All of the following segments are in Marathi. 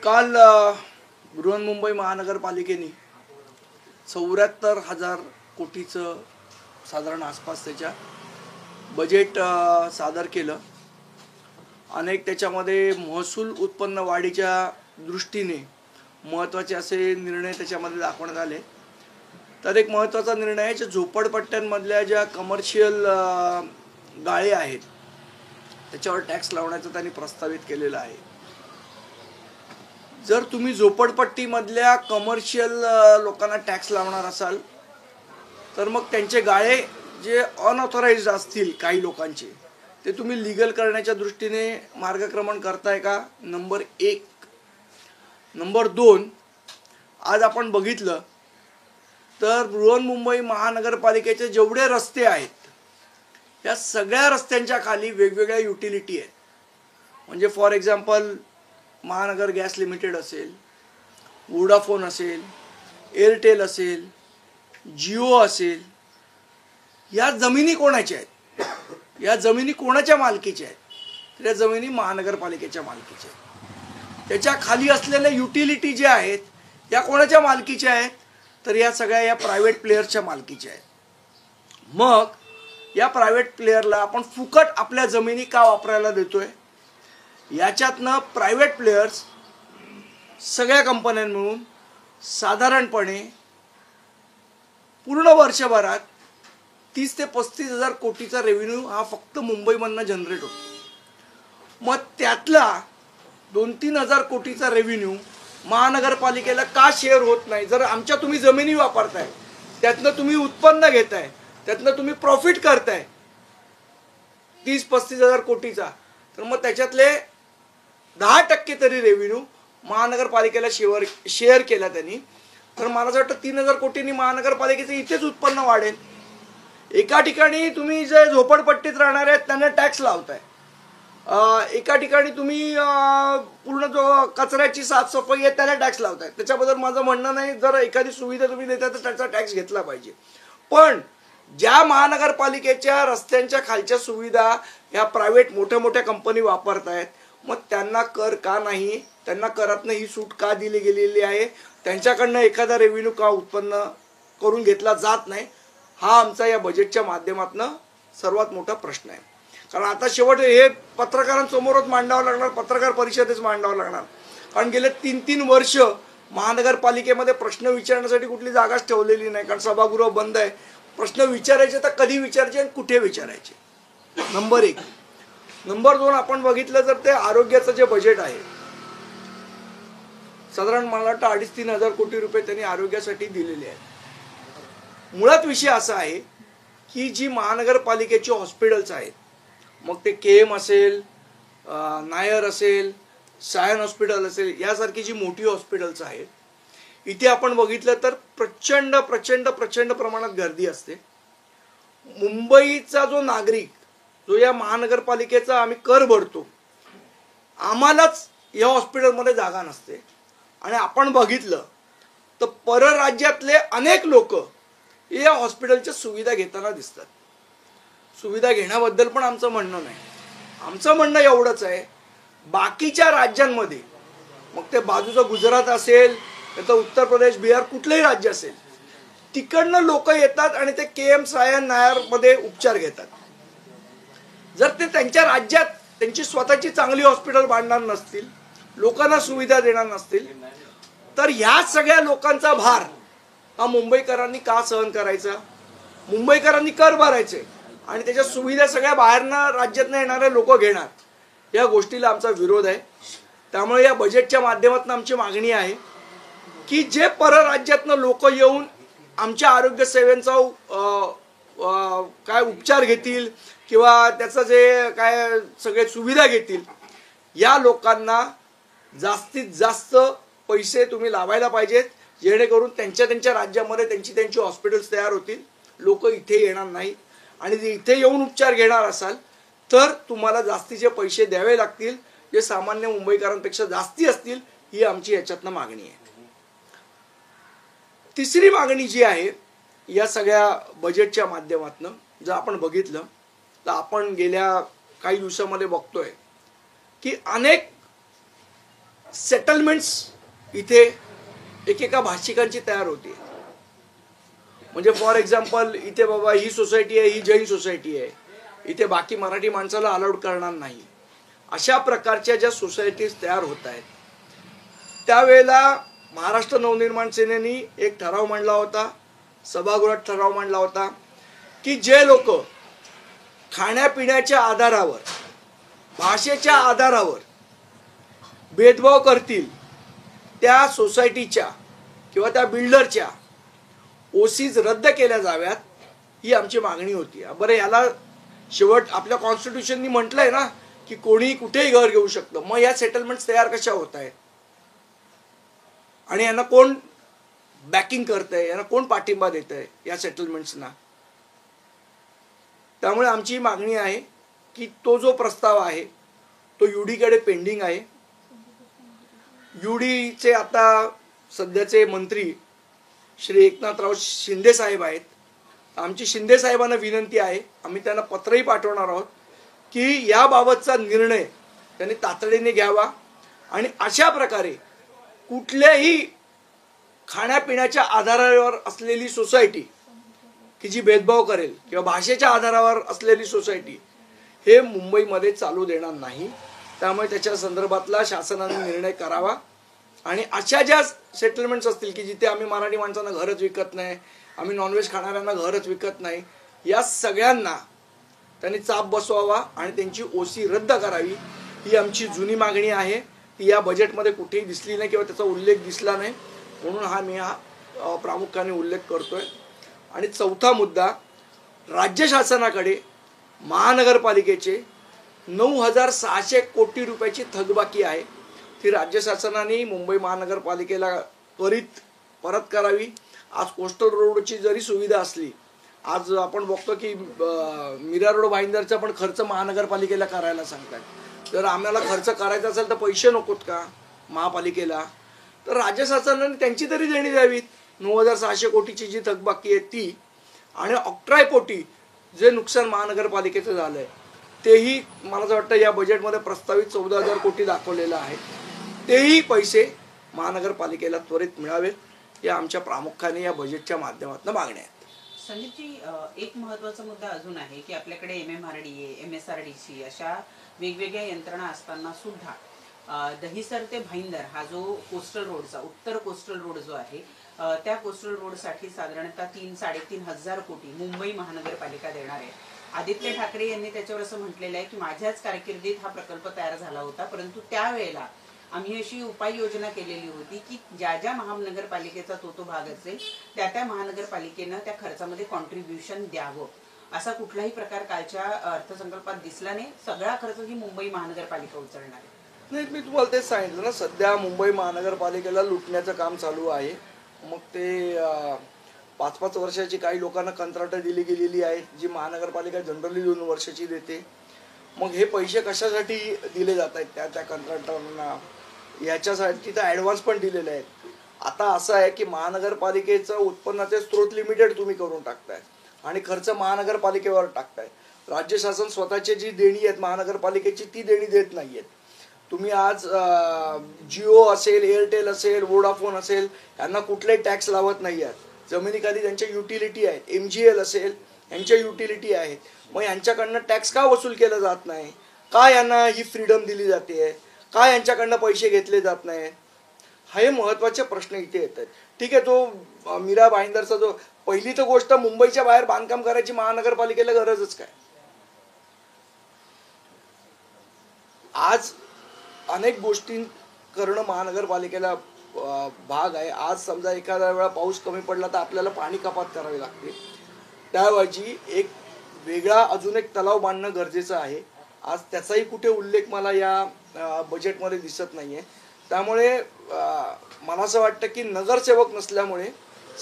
काल बृहन्मुंबई महानगरपालिकेने 74,000 कोटीचं साधारण आसपास त्याच्या बजेट सादर केलं। अनेक त्याच्यामध्ये महसूल उत्पन्न वाढीच्या दृष्टीने महत्त्वाचे असे निर्णय त्याच्यामध्ये दाखवण्यात आले। तर एक महत्त्वाचा निर्णय आहे, झोपडपट्ट्यांमधल्या ज्या कमर्शियल गाळे आहेत त्याच्यावर टॅक्स लावण्याचा त्यांनी प्रस्तावित केलेला आहे। जर तुम्ही झोपडपट्टीमधल्या कमर्शियल लोकांना टॅक्स लावणार असाल तर मग त्यांचे गाळे जे अनऑथराइज्ड असतील काही लोकांचे ते तुम्ही लीगल करण्याच्या दृष्टीने मार्गक्रमण करताय का? नंबर 1। नंबर 2, आज आपण बघितलं तर बृहन्मुंबई महानगरपालिकेचे जेवढे रस्ते आहेत या सगळ्या रस्त्यांच्या खाली वेगवेगळ्या युटिलिटी आहेत। म्हणजे फॉर एक्झाम्पल महानगर गॅस लिमिटेड असेल, वोडाफोन असेल, एअरटेल असेल, जिओ असेल, या जमिनी कोणाच्या आहेत? या जमिनी कोणाच्या मालकीच्या आहेत? तर या जमिनी महानगरपालिकेच्या मालकीच्या आहेत। त्याच्या खाली असलेल्या युटिलिटी ज्या आहेत या कोणाच्या मालकीच्या आहेत? तर या सगळ्या या प्रायव्हेट प्लेयर्सच्या मालकीच्या आहेत। मग या प्रायव्हेट प्लेयरला आपण फुकट आपल्या जमिनी का वापरायला देतोय? याच्यातनं प्रायव्हेट प्लेयर्स सगळ्या कंपन्यां मिळून साधारणपणे पूर्ण वर्षभरात 30 ते 35,000 कोटीचा रेव्हेन्यू हा फक्त मुंबईमधनं जनरेट होतो। मग त्यातला 2-3 हजार कोटीचा रेव्हेन्यू महानगरपालिकेला का शेअर होत नाही? जर आमच्या तुम्ही जमिनी वापरताय, त्यातनं तुम्ही उत्पन्न घेताय, त्यातनं तुम्ही प्रॉफिट करताय 30-35 हजार कोटीचा, तर मग त्याच्यातले 10% तरी रेव्हेन्यू महानगरपालिकेला शेअर केला त्यांनी, तर मला असं वाटतं 3,000 कोटींनी महानगरपालिकेचं इथेच उत्पन्न वाढेल। एका ठिकाणी तुम्ही जे झोपडपट्टीत राहणार आहेत त्यांना टॅक्स लावताय, एका ठिकाणी तुम्ही पूर्ण जो कचऱ्याची साफसफाई आहे त्याला टॅक्स लावताय। त्याच्याबद्दल माझं म्हणणं नाही, जर एखादी सुविधा तुम्ही देताय तर त्याचा टॅक्स घेतला पाहिजे। पण ज्या महानगरपालिकेच्या रस्त्यांच्या खालच्या सुविधा ह्या प्रायव्हेट मोठ्या मोठ्या कंपनी वापरतायत, मग त्यांना कर का नाही? त्यांना करातनं ही सूट का दिली गेलेली आहे? त्यांच्याकडनं एखादा रेव्हेन्यू का उत्पन्न करून घेतला जात नाही? हा आमचा या बजेटच्या माध्यमातून सर्वात मोठा प्रश्न आहे। कारण आता शेवट हे पत्रकारांसमोरच मांडावं लागणार, पत्रकार परिषदेच मांडावं लागणार। कारण गेले 3-3 वर्ष महानगरपालिकेमध्ये प्रश्न विचारण्यासाठी कुठली जागाच ठेवलेली नाही, कारण सभागृह बंद आहे। प्रश्न विचारायचे तर कधी विचारायचे आणि कुठे विचारायचे? नंबर 1। नंबर 2, आपण बघितलं तर ते आरोग्याचं जे बजेट आहे साधारण मला वाटतं 2,500-3 हजार कोटी रुपये त्यांनी आरोग्यासाठी दिलेले आहेत। मुळात विषय असा आहे की जी महानगरपालिकेची हॉस्पिटल्स आहेत, मग ते केएम असेल, नायर असेल, सायन हॉस्पिटल असेल, यासारखी जी मोठी हॉस्पिटल्स आहेत, इथे आपण बघितलं तर प्रचंड प्रचंड प्रचंड प्रमाणात गर्दी असते। मुंबईचा जो नागरिक जो या महानगरपालिकेचा आम्ही कर भरतो, आम्हालाच या हॉस्पिटलमध्ये जागा नसते। आणि आपण बघितलं तर परराज्यातले अनेक लोक या हॉस्पिटलच्या सुविधा घेताना दिसतात। सुविधा घेण्याबद्दल पण आमचं म्हणणं नाही, आमचं म्हणणं एवढंच आहे, बाकीच्या राज्यांमध्ये, मग ते बाजूचं गुजरात असेल, तर उत्तर प्रदेश, बिहार, कुठलंही राज्य असेल, तिकडनं लोक येतात आणि ते केएम, सायन, नायरमध्ये उपचार घेतात। जर ते त्यांच्या राज्यात त्यांची स्वतःची चांगली हॉस्पिटल बांधणार नसतील, लोकांना सुविधा देणार नसतील, तर ह्या सगळ्या लोकांचा भार हा मुंबईकरांनी का सहन करायचा? मुंबईकरांनी कर भरायचे आणि त्याच्या सुविधा सगळ्या बाहेरनं राज्यातनं येणारे लोक घेणार। या गोष्टीला आमचा विरोध आहे। त्यामुळे या बजेटच्या माध्यमातून आमची मागणी आहे की जे परराज्यातनं लोक येऊन आमच्या आरोग्य सेवांचा काय उपचार घेतील किंवा त्याचं जे काय सगळे सुविधा घेतील, या लोकांना जास्तीत जास्त पैसे तुम्ही लावायला पाहिजेत, जेणेकरून त्यांच्या राज्यामध्ये त्यांची हॉस्पिटल्स तयार होतील, लोक इथे येणार नाही। आणि इथे येऊन उपचार घेणार असाल तर तुम्हाला जास्तीचे पैसे द्यावे लागतील, जे सामान्य मुंबईकरांपेक्षा जास्ती असतील। ही आमची याच्यातनं मागणी आहे। तिसरी मागणी जी आहे या सगळ्या बजेटच्या माध्यमातून जर आपण बघितलं तर आपण गेल्या काही दिवसांमध्ये बघतोय की अनेक सेटलमेंट्स इथे एकेका भाषिकांची तयार होते. म्हणजे फॉर एक्झाम्पल इथे बाबा ही सोसायटी आहे, ही जैन सोसायटी आहे, इथे बाकी मराठी माणसाला अलाउड करणार नाही, अशा प्रकारच्या ज्या सोसायटीज तयार होत आहेत त्यावेळेला महाराष्ट्र नवनिर्माण सेनेनी एक ठराव मांडला होता, सभागृहात ठराव मांडला होता की जे लोक खाण्यापिण्याच्या आधारावर, भाषेच्या आधारावर भेदभाव करतील त्या सोसायटीच्या किंवा त्या बिल्डरच्या ओसीज रद्द केल्या जाव्यात, ही आमची मागणी होती. बरं, याला शेवट आपल्या कॉन्स्टिट्यूशननी म्हटलंय ना की कोणी कुठेही घर घेऊ शकतं. मग या सेटलमेंट्स तयार कशा होत आहेत आणि यांना कोण बॅकिंग करतंय, यांना कोण पाठिंबा देत आहे या सेटलमेंट्सना? त्यामुळे आमची मागणी आहे की तो जो प्रस्ताव आहे तो युडीकडे पेंडिंग आहे. युडीचे आता सध्याचे मंत्री श्री एकनाथराव शिंदे साहेब आहेत. आमची शिंदे साहेबांना विनंती आहे, आम्ही त्यांना पत्रही पाठवणार आहोत की याबाबतचा निर्णय त्यांनी तातडीने घ्यावा आणि अशा प्रकारे कुठल्याही खाण्यापिण्याच्या आधारावर असलेली सोसायटी की जी भेदभाव करेल किंवा भाषेच्या आधारावर असलेली सोसायटी हे मुंबईमध्ये चालू देणार नाही. त्यामुळे त्याच्या संदर्भातला शासनाने निर्णय करावा आणि अशा ज्या सेटलमेंट्स असतील की जिथे आम्ही मराठी माणसांना घरच विकत नाही, आम्ही नॉनव्हेज खाणाऱ्यांना घरच विकत नाही, या सगळ्यांना त्यांनी चाप बसवावा आणि त्यांची ओसी रद्द करावी, ही आमची जुनी मागणी आहे. ती या बजेटमध्ये कुठेही दिसली नाही किंवा त्याचा उल्लेख दिसला नाही, म्हणून मी प्रामुख्याने उल्लेख करतोय. आणि चौथा मुद्दा, राज्य शासनाकडे महानगरपालिकेचे 9,600 कोटी रुपयाची थकबाकी आहे. ती राज्य शासनाने मुंबई महानगरपालिकेला त्वरित परत करावी. आज कोस्टल रोडची जरी सुविधा असली, आज आपण बघतो की मीरा रोड भाईंदरचा पण खर्च महानगरपालिकेला करायला सांगतात. जर आम्हाला खर्च करायचा असेल तर पैसे नकोत का महापालिकेला? तर राज्य शासनाने त्यांची तरी देणी द्यावीत. 9,600 कोटीची जी थकबाकी आहे ती, आणि ऑक्ट्रायपोटी जे नुकसान महानगरपालिकेचं झालंय तेही मला असं वाटतं या बजेटमध्ये प्रस्तावित 14,000 कोटी दाखवलेलं आहे, तेही पैसे महानगरपालिकेला त्वरित मिळावेत. या आमच्या प्रामुख्याने या बजेटच्या माध्यमातून मागण्या आहेत. संदीपजी, एक महत्त्वाचा मुद्दा अजून आहे की आपल्याकडे MMRDA, MSRDC अशा वेगवेगळ्या यंत्रणा असताना सुद्धा दहिसर ते भाईंदर हा जो कोस्टल रोडचा उत्तर कोस्टल रोड जो आहे त्या कोस्टल रोडसाठी साधारणतः 3-3.5 हजार कोटी मुंबई महानगरपालिका देणार आहे. आदित्य ठाकरे यांनी त्याच्यावर असं म्हटलेलं आहे की माझ्याच कारकिर्दीत हा प्रकल्प तयार झाला होता, परंतु त्यावेळेला आम्ही अशी उपाययोजना केलेली होती की ज्या ज्या महानगरपालिकेचा तो भाग असेल त्या महानगरपालिकेनं त्या खर्चामध्ये कॉन्ट्रीब्युशन द्यावं. असा कुठलाही प्रकार कालच्या अर्थसंकल्पात दिसला नाही. सगळा खर्च ही मुंबई महानगरपालिका उचलणार आहे. नाही, मी तुम्हाला तेच सांगितलं ना, सध्या मुंबई महानगरपालिकेला लुटण्याचं काम चालू आहे. मग ते 5-5 वर्षाची काही लोकांना कंत्राटं दिली गेलेली आहेत, जी महानगरपालिका जनरली 2 वर्षाची देते. मग हे पैसे कशासाठी दिले जात आहेत त्या कंत्राटांना, याच्यासाठी तर ॲडव्हान्स पण दिलेले आहेत. आता असं आहे की महानगरपालिकेचं उत्पन्नाचे स्रोत लिमिटेड तुम्ही करून टाकताय आणि खर्च महानगरपालिकेवर टाकताय. राज्य शासन स्वतःची जी देणी आहेत महानगरपालिकेची ती देणी देत नाही आहेत. तुम्ही आज जिओ असेल, एअरटेल असेल, वोडाफोन असेल, यांना कुठलेही टॅक्स लावत नाही आहेत. जमिनीखाली त्यांच्या युटिलिटी आहेत. MGL असेल, यांच्या युटिलिटी आहेत. मग यांच्याकडनं टॅक्स का वसूल केला जात नाही? का यांना ही फ्रीडम दिली जाते? का यांच्याकडनं पैसे घेतले जात नाहीत? हे महत्त्वाचे प्रश्न इथे येतात. ठीक आहे, तो मीरा भाईंदरचा जो पहिली तर गोष्ट, मुंबईच्या बाहेर बांधकाम करायची महानगरपालिकेला गरजच काय? आज अनेक गोष्टी करणं महानगरपालिकेला भाग आहे. आज समजा एखाद्या वेळा पाऊस कमी पडला तर आपल्याला पाणी कपात करावी लागते, त्याऐवजी एक वेगळा अजून एक तलाव बांधणं गरजेचं आहे. आज त्याचाही कुठे उल्लेख मला या बजेटमध्ये दिसत नाही आहे. त्यामुळे मला असं वाटतं की नगरसेवक नसल्यामुळे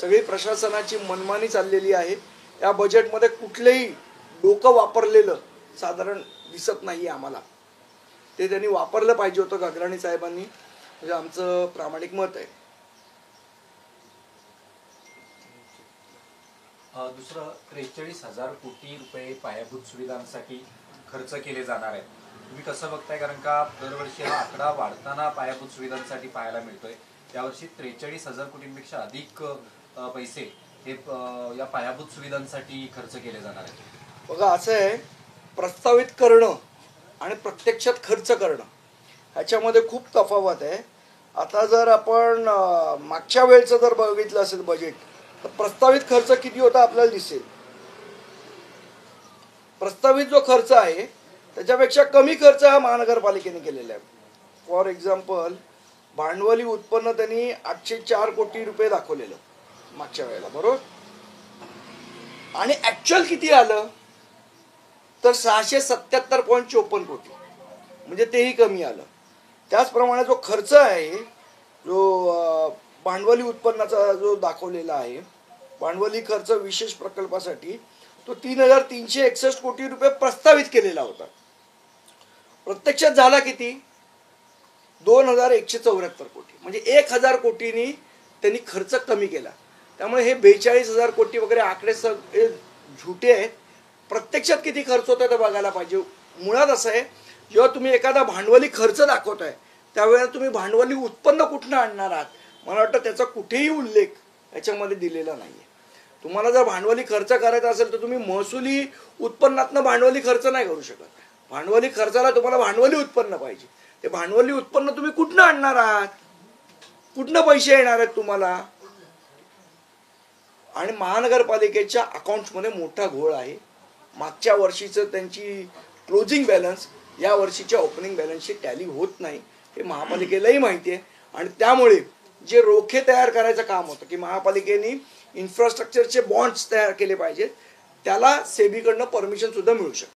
सगळी प्रशासनाची मनमानी चाललेली आहे. या बजेटमध्ये कुठलेही डोकं वापरलेलं साधारण दिसत नाही आम्हाला. ते त्यांनी वापरलं पाहिजे होतं गगराणी साहेबांनी, म्हणजे आमचं प्रामाणिक मत आहे. दुसरं 43,000 कोटी रुपये पायाभूत सुविधांसाठी खर्च केले जाणार आहेत. तुम्ही कसं बघताय, कारण का दरवर्षी हा आकडा वाढताना पायाभूत सुविधांसाठी पाहायला मिळतोय. यावर्षी 43,000 कोटींपेक्षा अधिक पैसे हे या पायाभूत सुविधांसाठी खर्च केले जाणार आहेत. बघा, असं आहे, प्रस्तावित करणं आणि प्रत्यक्षात खर्च करणं ह्याच्यामध्ये खूप तफावत आहे. आता जर आपण मागच्या वेळचं जर बघितलं असेल बजेट, तर प्रस्तावित खर्च किती होता आपल्याला दिसेल. प्रस्तावित जो खर्च आहे त्याच्यापेक्षा कमी खर्च हा महानगरपालिकेने केलेला आहे. फॉर एक्झाम्पल, भांडवली उत्पन्न त्यांनी 804 कोटी रुपये दाखवलेलं मागच्या वेळेला, बरोबर. आणि ॲक्च्युअल किती आलं तर 677.54 कोटी, म्हणजे तेही कमी आलं. त्याचप्रमाणे जो खर्च आहे, जो भांडवली उत्पन्नाचा जो दाखवलेला आहे, भांडवली खर्च विशेष प्रकल्पासाठी, तो 3,361 कोटी रुपये प्रस्तावित केलेला होता. प्रत्यक्षात झाला किती? 2,174 कोटी, म्हणजे 1,000 कोटींनी त्यांनी खर्च कमी केला. त्यामुळे हे 42,000 कोटी वगैरे आकडे सगळे झुटे आहेत. प्रत्यक्षात किती खर्च होता ते बघायला पाहिजे. मुळात असं आहे, जेव्हा तुम्ही एखादा भांडवली खर्च दाखवताय त्यावेळेला तुम्ही भांडवली उत्पन्न कुठनं आणणार आहात, मला वाटतं त्याचा कुठेही उल्लेख याच्यामध्ये दिलेला नाही आहे. तुम्हाला जर भांडवली खर्च करायचा असेल तर तुम्ही महसुली उत्पन्नातनं भांडवली खर्च नाही करू शकत. भांडवली खर्चाला तुम्हाला भांडवली उत्पन्न पाहिजे. ते भांडवली उत्पन्न तुम्ही कुठनं आणणार आहात, कुठनं पैसे येणार आहेत तुम्हाला. आणि महानगरपालिकेच्या अकाउंट्समध्ये मोठा घोळ आहे. मागच्या वर्षीचं त्यांची क्लोजिंग बॅलन्स या वर्षीच्या ओपनिंग बॅलन्सशी टॅली होत नाही, हे महापालिकेलाही माहिती आहे. आणि त्यामुळे जे रोखे तयार करायचं काम होतं की महापालिकेने इन्फ्रास्ट्रक्चरचे बॉन्ड्स तयार केले पाहिजेत, त्याला सेबीकडनं परमिशन सुद्धा मिळू शकते.